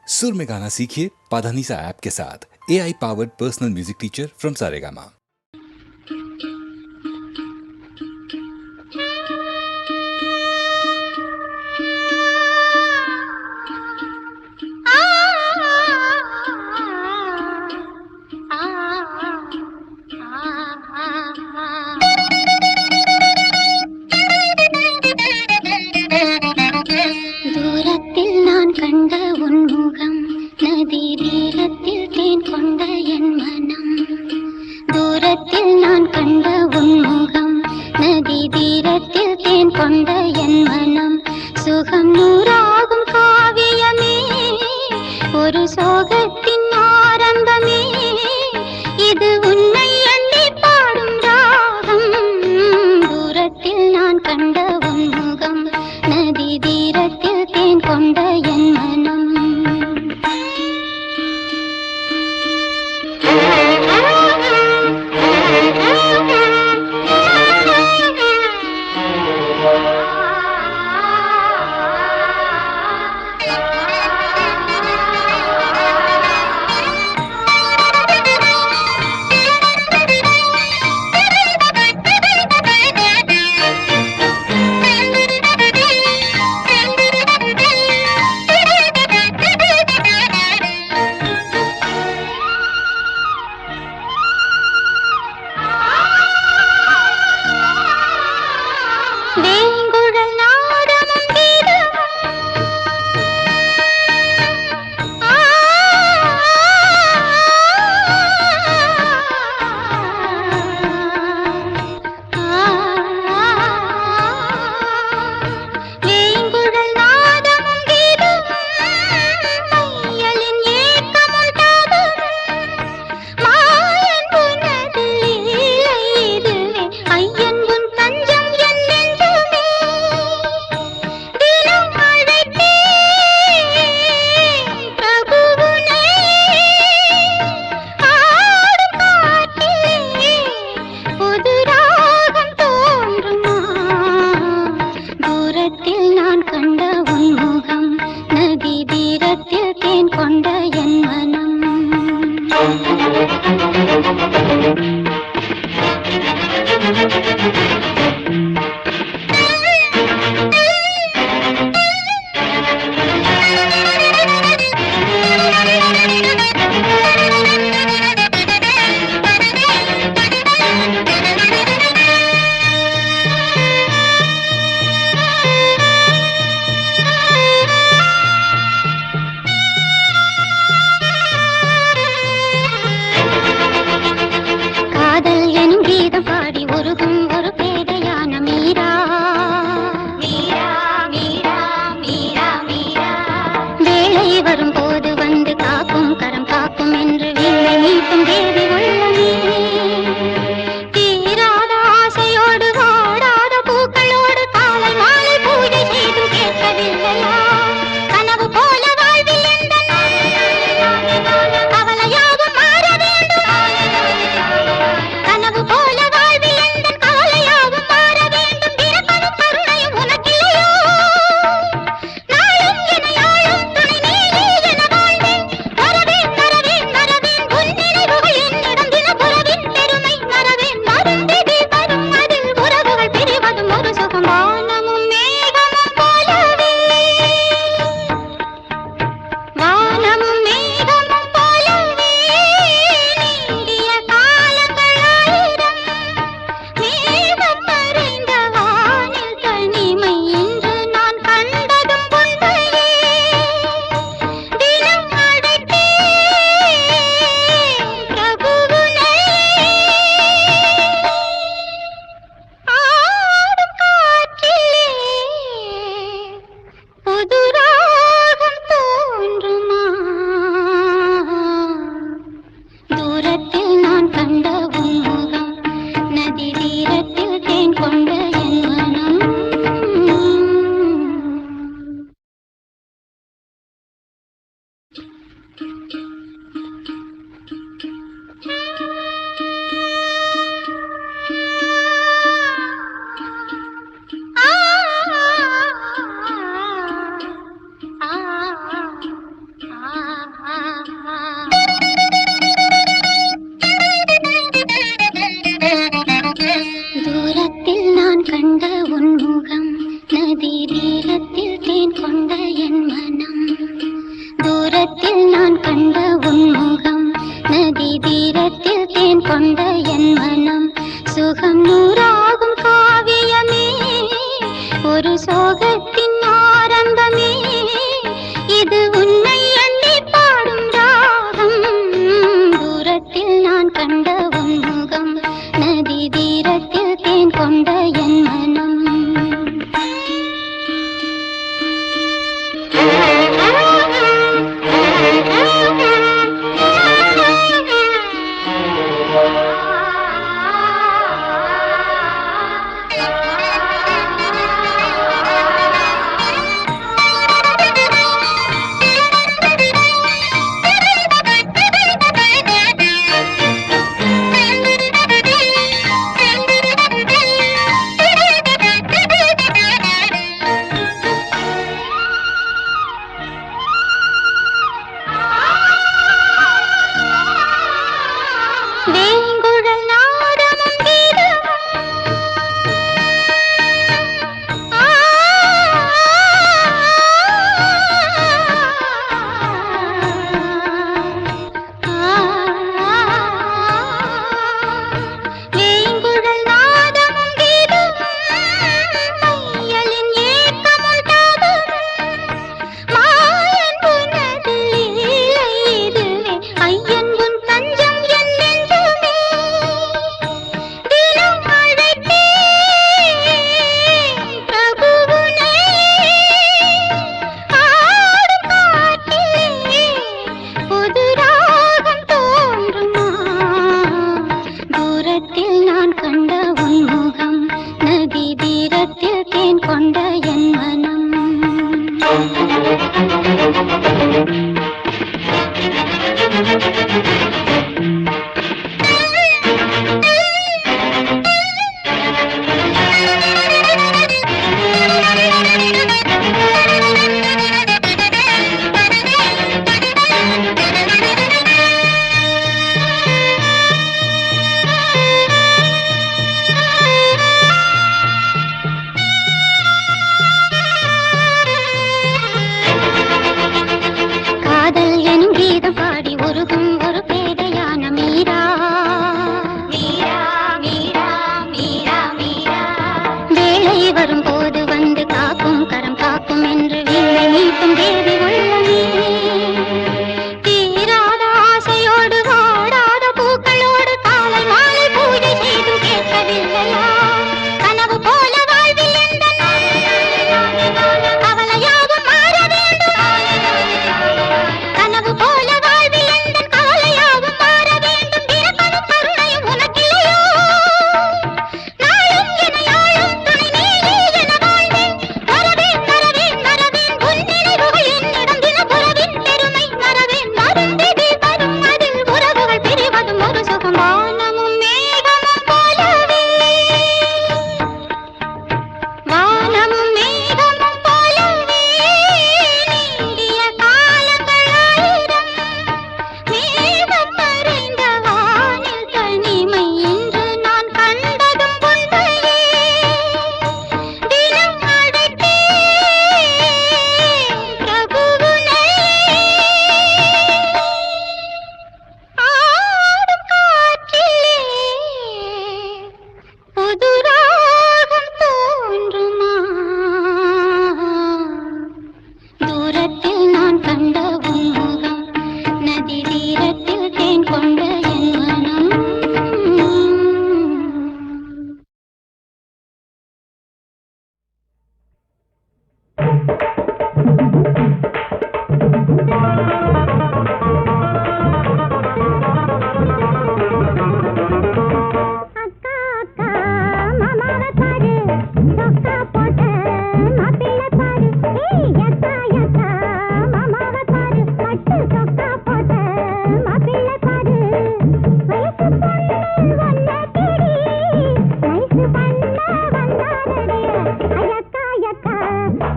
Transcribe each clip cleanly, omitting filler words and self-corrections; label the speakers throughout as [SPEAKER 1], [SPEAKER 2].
[SPEAKER 1] सुर में गाना सीखिए पाधानीसा ऐप के साथ। AI powered personal music teacher from Saregama.
[SPEAKER 2] தூரத்தில் நான் கண்ட உன் முகம், நதி தீரத்தில் தேன் கொண்ட என் மனம். தூரத்தில் நான் கண்ட உன் முகம், நதி தீரத்தில் தேன் கொண்ட என் மனம். சுகம் நூறாகும் காவியமே, ஒரு சோகத்தின் ஆரம்பமே. இது உன்னை எண்ணி பாடும் ராகம். தூரத்தில் நான் கண்ட உன் முகம், நதி தீரத்தில் தேன் கொண்ட என் மனம். நான் கண்ட உன் முகம், நதி தீரத்தில் தேன் கொண்ட என் மனம். பாடி ஒருகும் ஒரு பேதையான மீரா. மீரா மீரா மீரா மீரா, வேளை வரும்போது வந்து காக்கும் கரம் காக்கும் என்று வீணை மீட்டும் தேவி உள்ளமே. தீராத ஆசையோடு வாடாத பூக்களோடு காலை மாலை பூஜை செய்தும் கேட்கவில்லையா? கனவு போல வாழ்வில் எந்த கவலையாகும் மாற வேண்டும். கனவு போல வரவேன் வரவேன் வரவேன் உன் நினைவுகள் தூரத்தில் நான் கண்ட உன் முகம், நதி தீரத்தில் தேன் கொண்ட என் மனம். தூரத்தில் நான் கண்ட உன் முகம், நதி தீரத்தில் தேன் கொண்ட என் மனம். சுகம் நூறாகும் காவியமே, ஒரு சோகத்தின் ஆரம்பமே. இது உன்னை எண்ணி பாடும் ராகம். தூரத்தில் நான் கண்ட உன் முகம், நதி தீரத்தில் தேன் கொண்ட என் மனம்.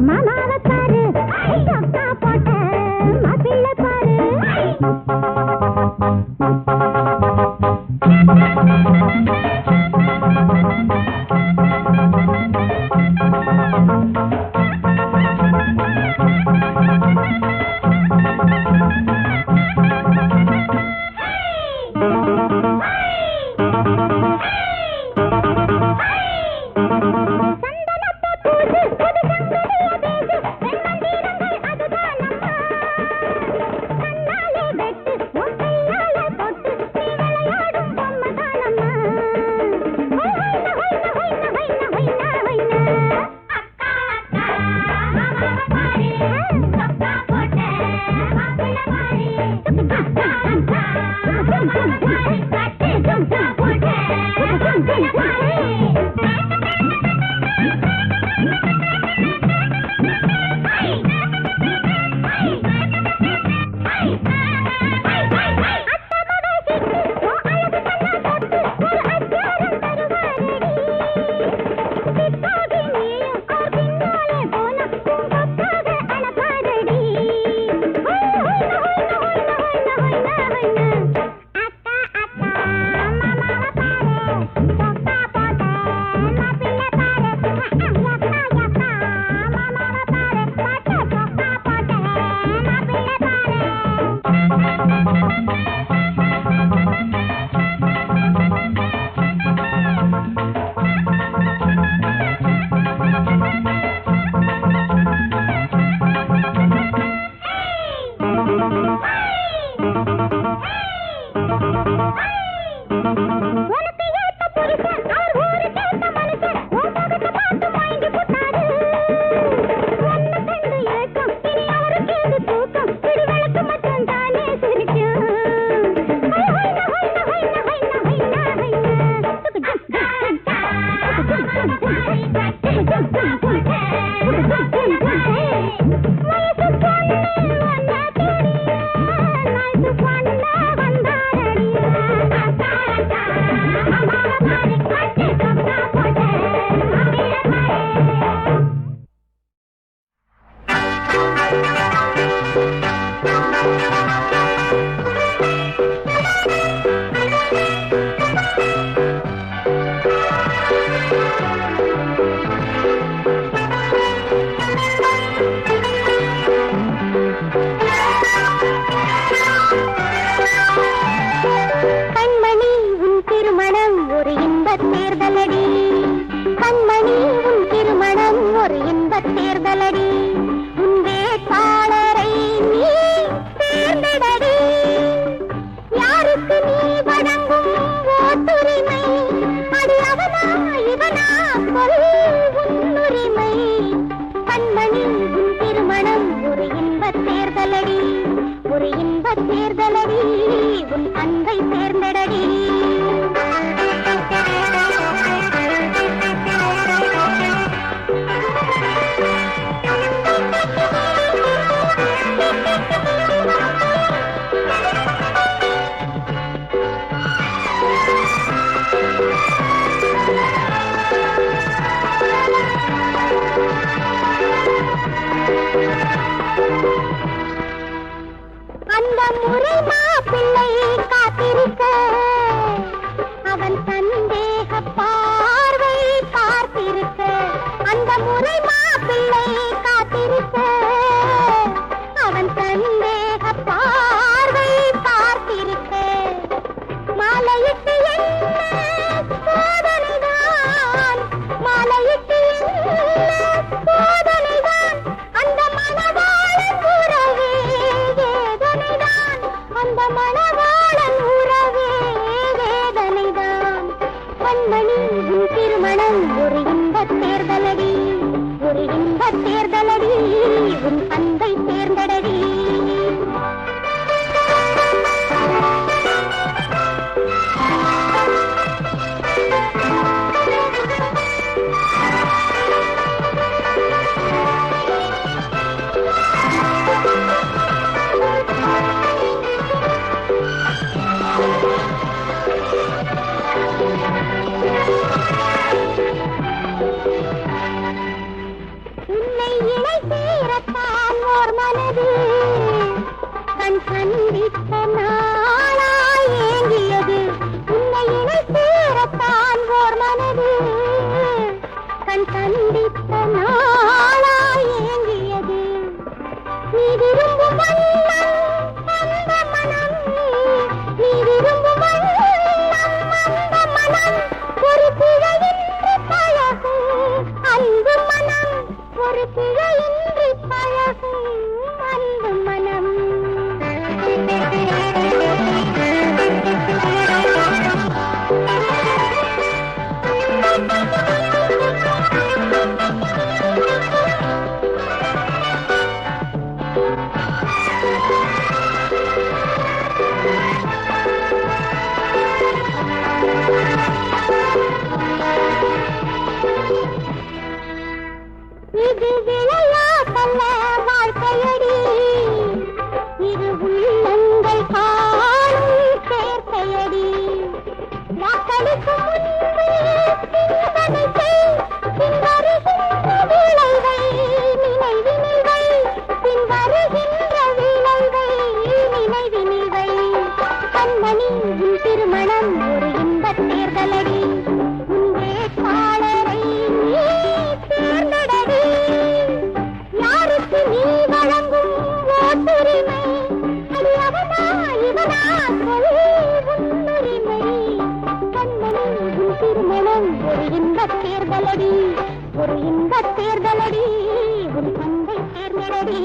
[SPEAKER 3] மாமாவை பாரு, சொக்கா போட்ட மாப்பிள்ளை பாரு.
[SPEAKER 2] உனக்கு ஏத்த புருஷன் அவர் ஊருக்கு ஏத்த மனுஷன் உன் முகத்தை பார்த்து மயங்கி போட்டாரு. உன்னை கண்டு ஏக்கம் இனி அவருக்கு ஏது தூக்கம் பிடி விளக்கு மட்டும் தானே சிரிக்கும். ஹொய்னா ஹொய்னா ஹொய்னா ஹொய்னா ஹொய்னா ஹொய்னா வயசு பொண்ணு ஒன்ன தேடிய நாய்க்கு பொண்ண வந்தாரடியா. அம்மாவை பாரு கட்டி தொட்டா போட்ட அம்மையை பாரு. கண்மணி உன் திருமணம் ஒரு இன்பத் தேர்தலடி. கண்மணி உன் திருமணம் ஒரு இன்பத் தேர்தலடி. உன் வேட்பாளரை நீ தேர்ந்தெடடி. யாருக்கு நீ வழங்கும் ஓட்டுரிமை அடி அவனா இவனா சொல் உன்னுரிமை. கண்மணி உன் திருமணம் ஒரு இன்பத் தேர்தலடி. ஒரு இன்பத் தேர்தலடி. உன் அன்பை தேர்ந்தெடடி. அந்த முறை மாப்பிள்ளை காத்திருக்க அவன் சந்தேக பார்வை பார்த்திருக்க. அந்த முறை மாப்பிள்ளை காத்திருக்க அவன் சந்தேக பார்வை பார்த்திருக்க. மாலையிட்டு என்ன சோதனைதான், மாலையிட்டு என்ன சோதனைதான். அந்த மணவாளன் உறவே வேதனைதான். அந்த மணவாளன் உறவே வேதனைதான். கண்மணி உன் திருமணம் ஒரு இன்பத் தேர்தலடி. ஒரு இன்பத் தேர்தலடி. உன் அன்பை தேர்ந்தெடடி. உன்னை இணை சேரத்தான் ஓர் மனது கண் சந்தித்த நாளாய் ஏங்கியது. உன்னை இணை சேரத்தான் ஓர் மனது கண் சந்தித்த நாளாய் ஏங்கியது. நீ விரும்பும் வண்ணம் அந்த மனம், நீ விரும்பும் வண்ணம் அந்த மனம் ஒரு பிழையின்றி பழகும் அன்பு மனம். ஒரு பிழையின்றி பழகும் அன்பு மனம். இது விளையாட்டல்ல வாழ்க்கையடி. இது உள்ளங்கள் காணும் சேர்க்கையடி. வாக்களிக்கும் முன்பு சிந்தனை செய். பின்வருகின்ற விளைவை நினைவினில் வை. பின்வருகின்ற விளைவை நினைவினில் வை. கண்மணி உன் திருமணம் ஒரு இன்பத் தேர்தலடி. உன் வேட்பாளரை நீ தேர்ந்தெடடி. யாருக்கு நீ வழங்கும் ஓட்டுரிமை அடி அவனா இவனா சொல் உன்னுரிமை. கண்மணி உன் திருமணம் ஒரு இன்பத் தேர்தலடி. ஒரு இன்பத் தேர்தலடி. உன் அன்பை தேர்ந்தெடடி.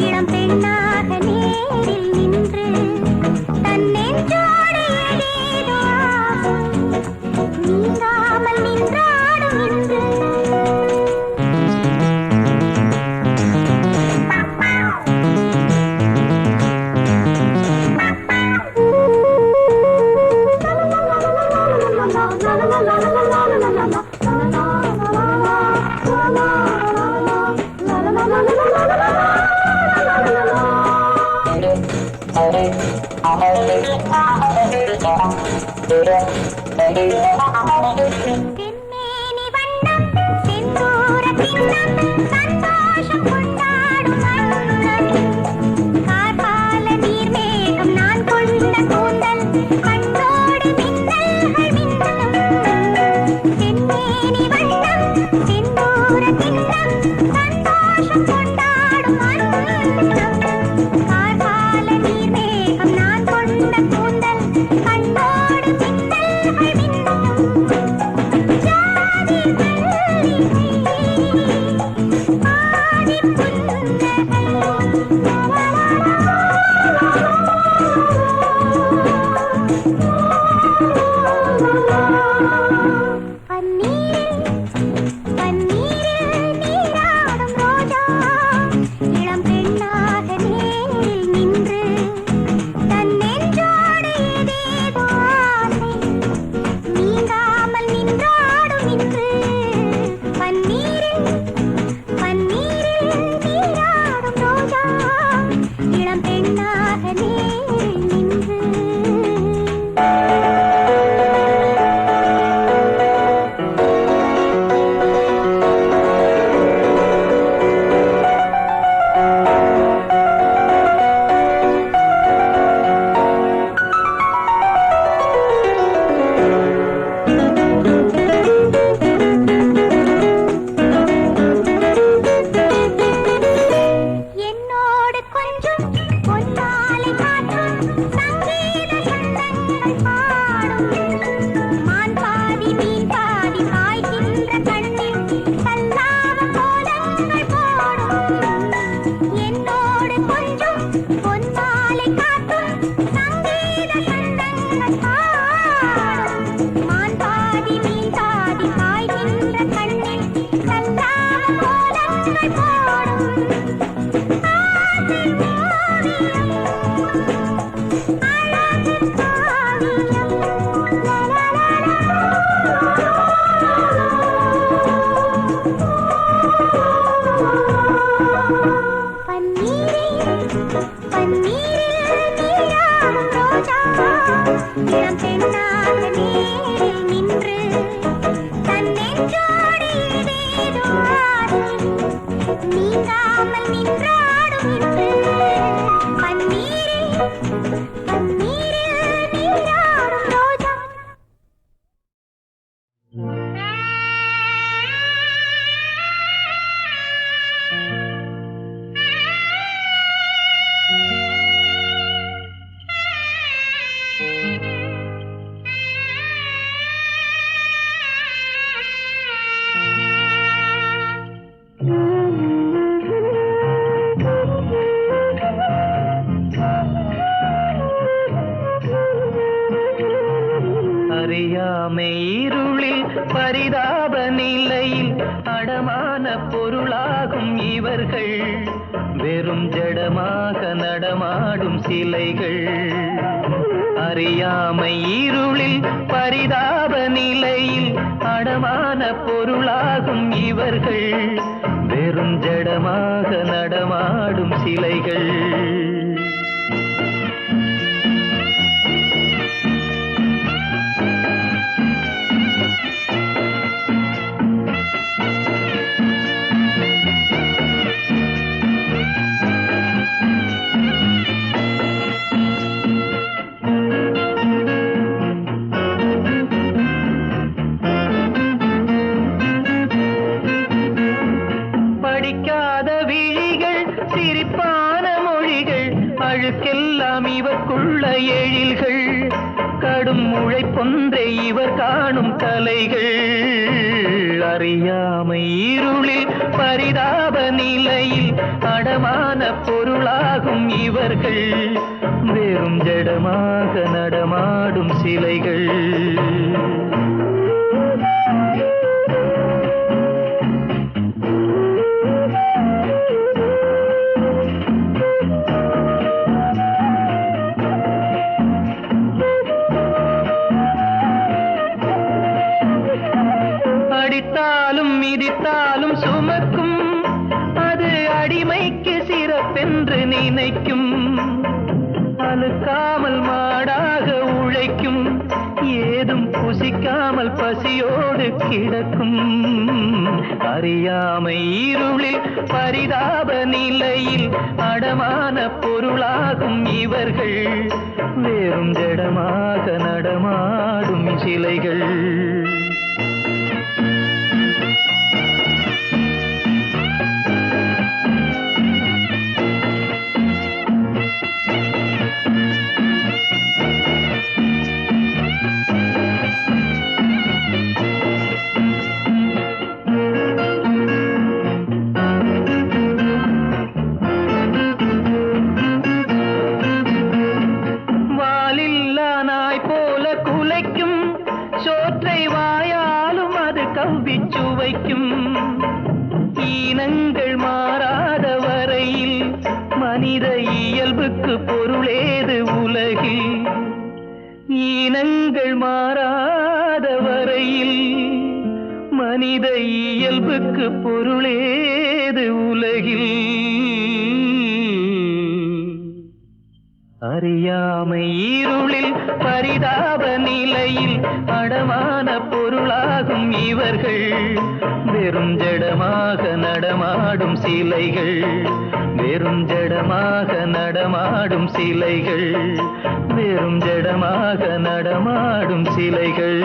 [SPEAKER 2] இளம் பெண்ணாக நேரில் நின்று தன் நெஞ்சோடு ஏதேதோ நீங்காமல் நின்றாடும் இன்று தென்மேனி வண்ணம் செந்தூர கிண்ணம் சந்தோஷம் கொண்டாடும் மன்னன் கார்கால நீர்மேகம் நான் கொண்ட கூந்தல் கண்ணோடு மின்னல்கள் மின்னும் தென்மேனி வண்ணம் செந்தூர கிண்ணம் சந்தோஷம் கொண்டாடும் மன்னன் கார்கால நீர்மேகம் நான் கொண்ட கூந்தல் கண்ணோடு மின்னல்கள் மின்னும் ஜாதி ஆதி பன்னீரில் நீராடும் ரோஜா இளம் பெண்ணாக நேரில் நின்று தன் நெஞ்சோடு ஏதேதோ ஆசை நீங்காமல் நின்றாடும் இன்று பன்னீரில் நீராடும் ரோஜா இளம் பெண்ணாக நேரில் நின்று என்னோடு கொஞ்சம் பொன்னாலை காற்றும் சங்கீத சந்தங்கள் பாடும் மான் பாதி மீன் பாதி பாய்கின்ற கண்ணில் சல்லாப கோலங்கள் போடும் என்னோடு கொஞ்சம் பொன்னாலை காற்றும் சங்கீத சந்தங்கள் பாடும் மான் பாதி மீன் பாதி பாய்கின்ற கண்ணில் சல்லாப கோலங்கள் போடும் பன்னீரில் நீராடும் ரோஜா இளம் பெண்ணாக நேரில் நின்று தன் நெஞ்சோடு ஏதேதோ ஆசை நீங்காமல் நின்றாடும் இன்று பன்னீரில் நீராடும் ரோஜா
[SPEAKER 3] அறியாமை இருளில் பரிதாப நிலையில் அடமான பொருளாகும் இவர்கள் வெறும் ஜடமாக நடமாடும் சிலைகள் அறியாமை இருளில் பரிதாப நிலையில் அடமான பொருளாகும் இவர்கள் வெறும் ஜடமாக நடமாடும் சிலைகள் அழுக்கெல்லாம் இவர்க்குள்ள எழில்கள் கடும் உழைப்பொன்றை இவர் காணும் கலைகள் அறியாமை இருளில் பரிதாப நிலையில் நிலையில் அடமான பொருளாகும் இவர்கள் வெறும் ஜடமாக நடமாடும் சிலைகள். அடித்தாலும் மிதித்தாலும் சுமக்கும், அது அடிமைக்கு சிறப்பென்று நினைக்கும். அழுக்காமல் மாடாக உழைக்கும், ஏதும் புசிக்காமல் பசியோடு கிடக்கும். அறியாமை இருளில் பரிதாப நிலையில் அடமான பொருளாகும் இவர்கள் வெறும் ஜடமாக நடமாடும் சிலைகள். சோற்றை வாயாலும் அது கவ்விச்சு வைக்கும். ஈனங்கள் மாறாத வரையில் மனித இயல்புக்கு பொருளேது உலகில். ஈனங்கள் மாறாத வரையில் மனித இயல்புக்கு பொருளேது உலகில். அறியாமை இருளில் பரிதாப நிலையில் அடமான பொருளாகும் இவர்கள் வெறும் ஜடமாக நடமாடும் சிலைகள். வெறும் ஜடமாக நடமாடும் சிலைகள். வெறும் ஜடமாக நடமாடும் சிலைகள்.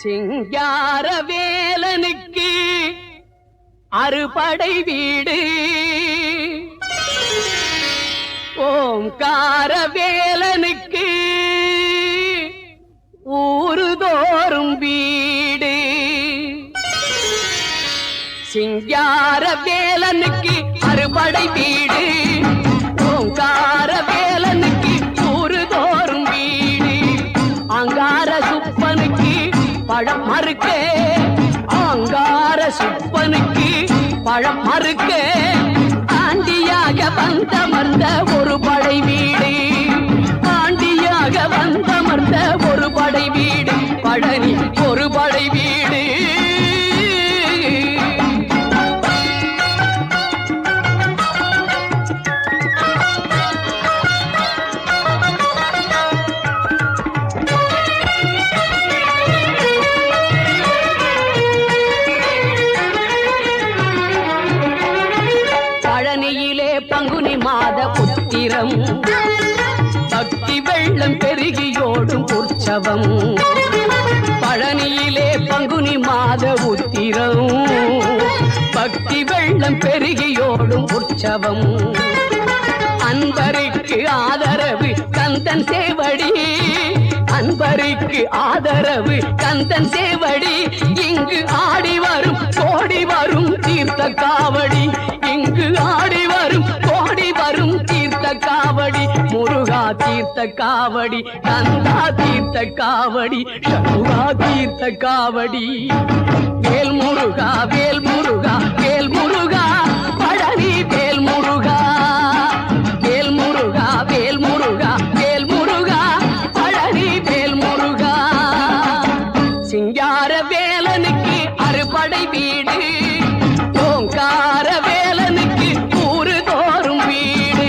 [SPEAKER 4] சிங்கார வேலனுக்கு அறுபடை வீடு, ஓங்கார வேலனுக்கு ஊருதோறும் வீடு. சிங்கார வேலனுக்கு அறுபடை வீடு, ஓங்கார வேலனுக்கு ஊருதோறும் வீடு. அங்கார சுப்பனுக்கு பழம் மறுக்க, அங்கார சுப்பனுக்கு பழம் மறுக்க, ஆண்டியாக வந்தமர்ந்த ஒரு படை வீடு, ஆண்டியாக வந்தமர்ந்த ஒரு படை வீடு, பழனி ஒரு படை வீடு. பங்குனி மாத உத்திரம், பக்தி வெள்ளம் பெருகியோடும் உற்சவம். பழனியிலே பங்குனி மாத உத்திரம், பக்தி வெள்ளம் பெருகியோடும் உற்சவம். அன்பருக்கு ஆதரவு கந்தன் சேவடி, அன்பருக்கு ஆதரவு கந்தன் சேவடி. இங்கு ஆடி வரும் கோடி வரும் தீர்த்த காவடி, இங்கு ஆடி வரும் கோடி வரும் தீர்த்த காவடி. முருகா தீர்த்த காவடி, கந்தா தீர்த்த காவடி, சண்முகா தீர்த்த காவடி. வேல் முருகா வேல் முருகா வேல் முருகா, பழனி வேல் முருகா. வேல் முருகா வேல் முருகா வேல் முருகா, பழனி வேல் முருகா. சிங்கார வேலனுக்கு அறுபடை வீடு, ஓங்கார வேலனுக்கு ஊரு தோறும் வீடு.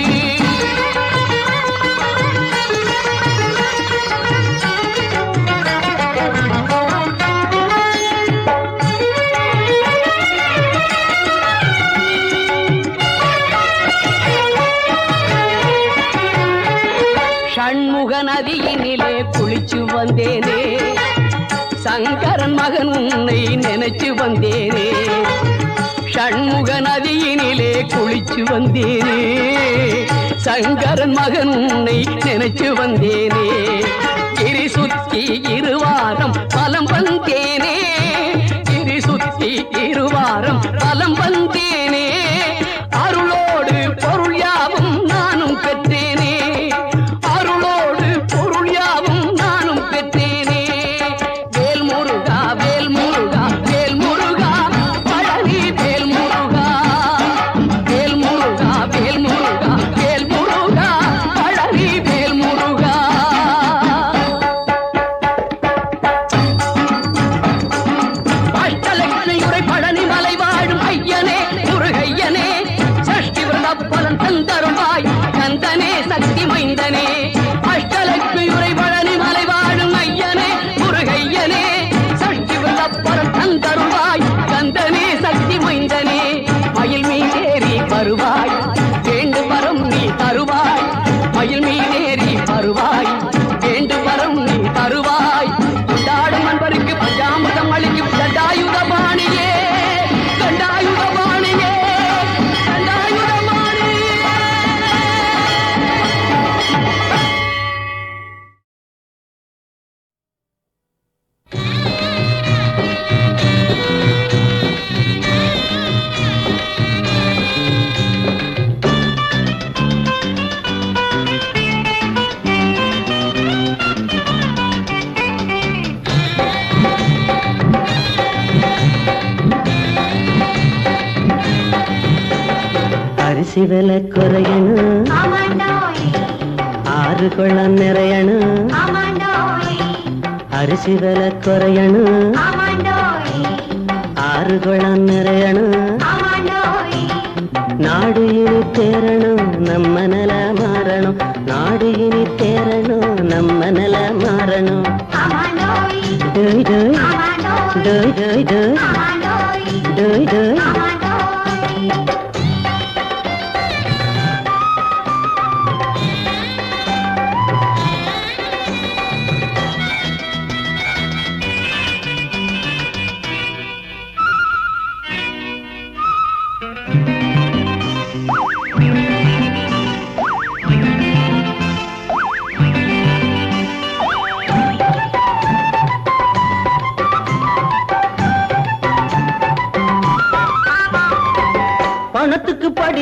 [SPEAKER 4] ஷண்முக நதியினிலே குளிச்சு வந்தேனே, சங்கரன் மகன் உன்னை நினைச்சு வந்தேனே. ஷண்முக நதியினிலே குளிச்சு வந்தேனே, சங்கரன் மகன் உன்னை நினைச்சு வந்தேனே. கிரி சுத்தி இருவாரம் பலம் வந்தேனே, கிரி சுத்தி இருவாரம் பலம் வந்தேனே. அருளோடு பொருள் யாவும் நானும் பெற்றேனே, அருளோடு பொருள் யாவும் நானும் பெற்றேனே. வேல் முருகா வேல் முருகா வேல் முருகா, பழனி வேல் முருகா. வேல் முருகா வேல் முருகா வேல் முருகா, பழனி வேல் முருகா. அஷ்டலட்சுமி உரை பழனி மலை வாழும் ஐயனே முருகையனே, சஷ்டி விரத பலன் தந்தருவாய் கந்தனே சக்தி மைந்தனே. அஷ்டலட்சுமி உரை பழனி மலை வாழும் ஐயனே முருகையனே, சஷ்டி விரத பலன் தந்தருவாய் கந்தனே சக்தி மைந்தனே. மயில் மீதேறி வருவாய் வேண்டு வரம் நீ தருவாய், மயில் மீதேறி வருவாய் வேண்டு வரம் நீ தருவாய். கொண்டாடும் அன்பருக்கு பஞ்சாமிர்தம் அளிக்கும் தண்டாயுதபாணியே, தண்டாயுதபாணியே, தண்டாயுதபாணியே.
[SPEAKER 5] அரிசி விலை குறையணும், ஆறு குளம் நிறையணும். அரிசி விலை குறையணும், ஆறு குளம் நிறையணும். நாடு இனி தேரணும், நம்ம நில மாறணும். நாடு இனி தேரணும், நம்ம நில மாறணும். டோய் டோய் டோய் டோய் டோய் டோய் டோய்.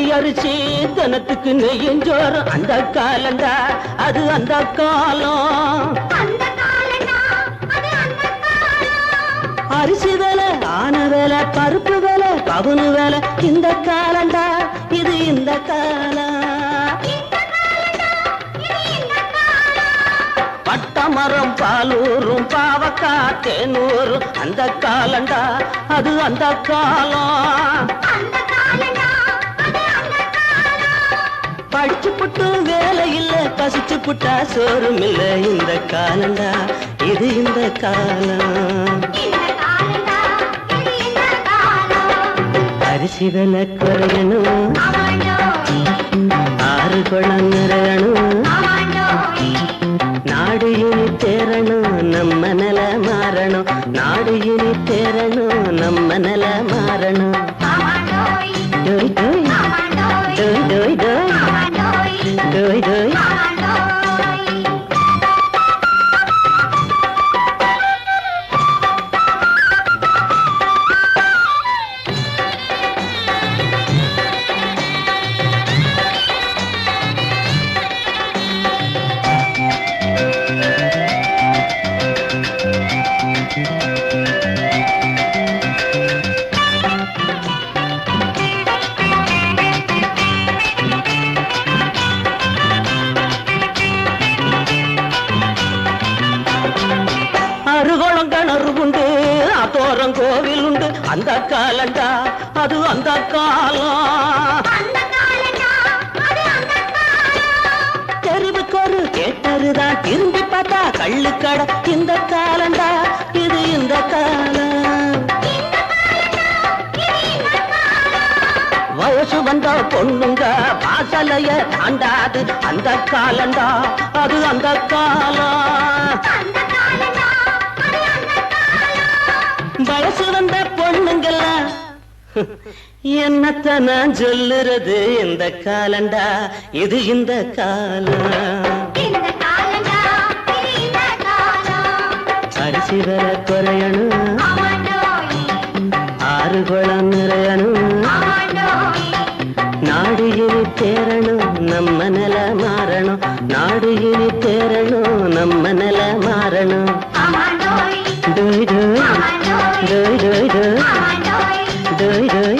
[SPEAKER 5] அடி அரிசி தனத்துக்கு நெய்யஞ்சோறும் அந்த காலண்டா அது அந்த காலம். அரிசி வேலை ஆன வேலை பருப்பு வேலை பவுனு வேலை இந்த காலண்டா இது இந்த காலம். பட்டமரம் பாலூரும் பாவக்கா தேனூரும் அந்த காலண்டா அது அந்த காலம். படிச்சு புட்டு வேலை இல்ல பசிச்சு புட்டா சோறும் இல்ல இந்த காலண்டா இது இந்த காலம். அரிசி விலை குறையணும் ஆறு குளம் நிறையணும் நாடு இனி தேரணும் நம்ம நில மாறணும் நாடு இனி தேரணும் நம்ம நில மாறணும். டோய் டோய் டோய் டோய் டோய் டோய் டோய். கோவில் உண்டு அந்த காலண்டா அது அந்த காலம். தெருவுக்கு ஒரு கேட்டருதான் திரும்பி பார்த்தா கள்ளுக்கடை இந்த காலண்டா இது இந்த காலம். வயசு வந்த பொண்ணுங்க வாசலைய தாண்டாது அந்த காலண்டா அது அந்த காலம். வயசு வந்த பொண்ணுங்கெல்லாம் என்னத்த நான் சொல்லுறது இந்த காலண்டா இது இந்த காலம். அரிசி விலை குறையணும் ஆறு குளம் நிறையணும் நாடு இனி தேரணும் நம்ம நில மாறணும் நாடு இனி தேரணும் நம்ம நில மாறணும். டோய் டோய் டோய் டோய் டோய் டோய் டோய்.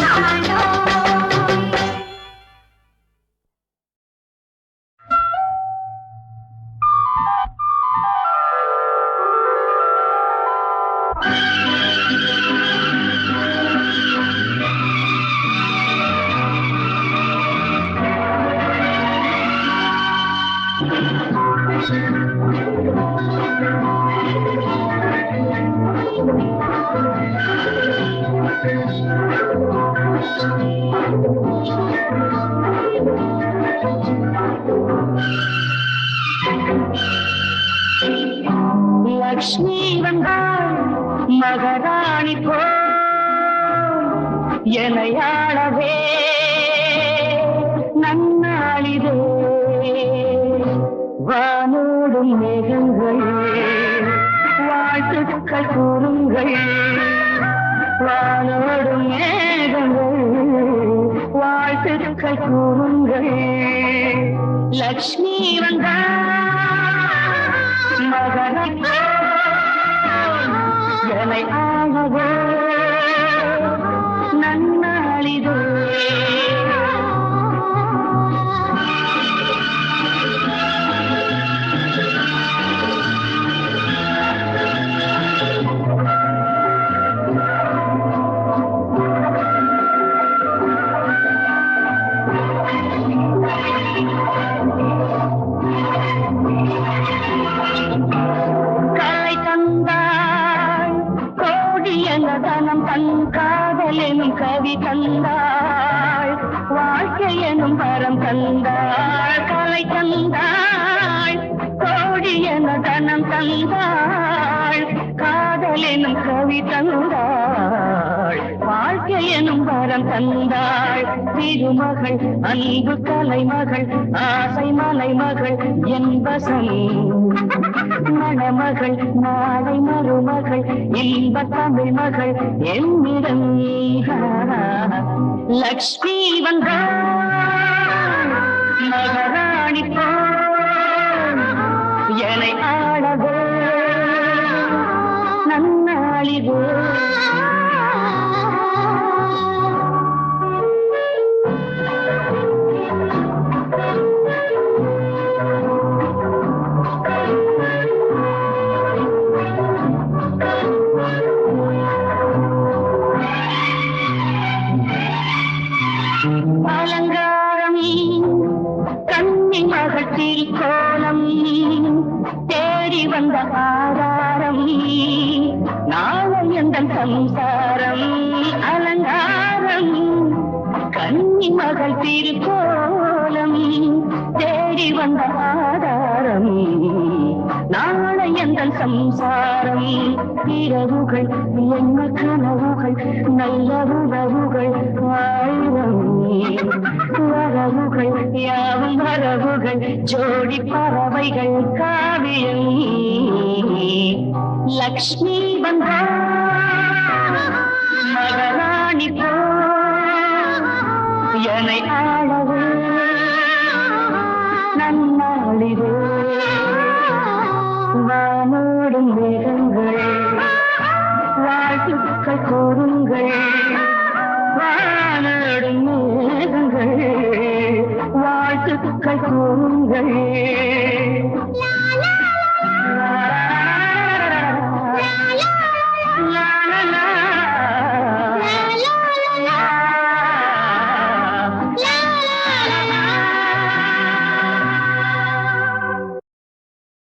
[SPEAKER 3] லக்ஷ்மி வந்தாள் மகராணி போ எனையாளவே நன்னாளிதே வானோடும் மேகங்கள் வாழ்த்துக்கள் கூறுங்கள் வானோடும் மேகங்கள் வாழ்த்துக்கள் கூறுங்கள். லக்ஷ்மி வந்தாள் மகராணி என்னை ஆகவே நன்னாளிதே. காதலெனும் கவி தந்தாள் வாழ்க்கை எனும் வரம் தந்தாள் கலை தந்தாள் கோடி என தனம் தந்தாள் காதலெனும் கவி தந்தாள் வாழ்க்கை எனும் வரம் தந்தாள். திருமகள் அன்பு கலைமகள் ஆசை மலைமகள் என்பசம் மணமகள் நாளை மருமகள் இன்ப தமிழ் மகள் என்னிடம் லக்ஷ்மி வந்தாள் மகாராணி போல் என்னை ஆளவே நன்னாளிதே. அலங்காரம் கண்ணி மகள் திருக்கோலம் தேடி வந்த ஆதாரம் நாளை எந்தன் சம்சாரம். அலங்காரம் கண்ணி மகள் திருக்கோலம் தேடி வந்த ஆதாரம் நாளை எந்தன் சம்சாரம். இரவுகள் என்ன கனவுகள் நல்ல உறவுகள் ஆயிரம் வரவுகள் யாவும் வரவுகள் ஜோடி பறவைகள் காவியம். லக்ஷ்மி